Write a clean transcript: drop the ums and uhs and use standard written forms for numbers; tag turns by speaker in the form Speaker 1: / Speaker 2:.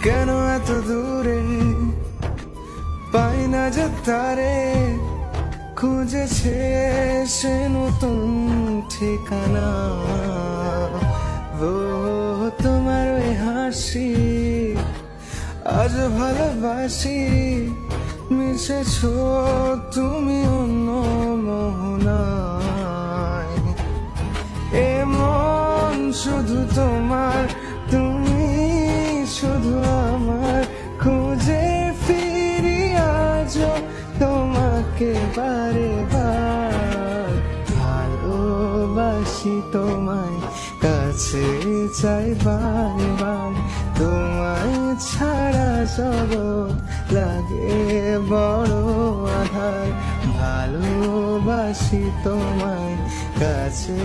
Speaker 1: কেন এত দূরে পাই না যে তারে, খুঁজেছে সে নতুন ঠিকানা। ও তোমার ওই হাসি আজ ভালোবাসি, মিশেছ তুমি অন্য মোহনায়। এমন শুধু তোমার, তুমি শুধু আমার, খুঁজে ফিরি আজও তোমাকে বারে বার। ভালোবাসি তোমায়, কাছে চাই বারবার, তোমায় ছাড়া জগৎ লাগে বড় আধার। ভালোবাসি তোমায়, কাছে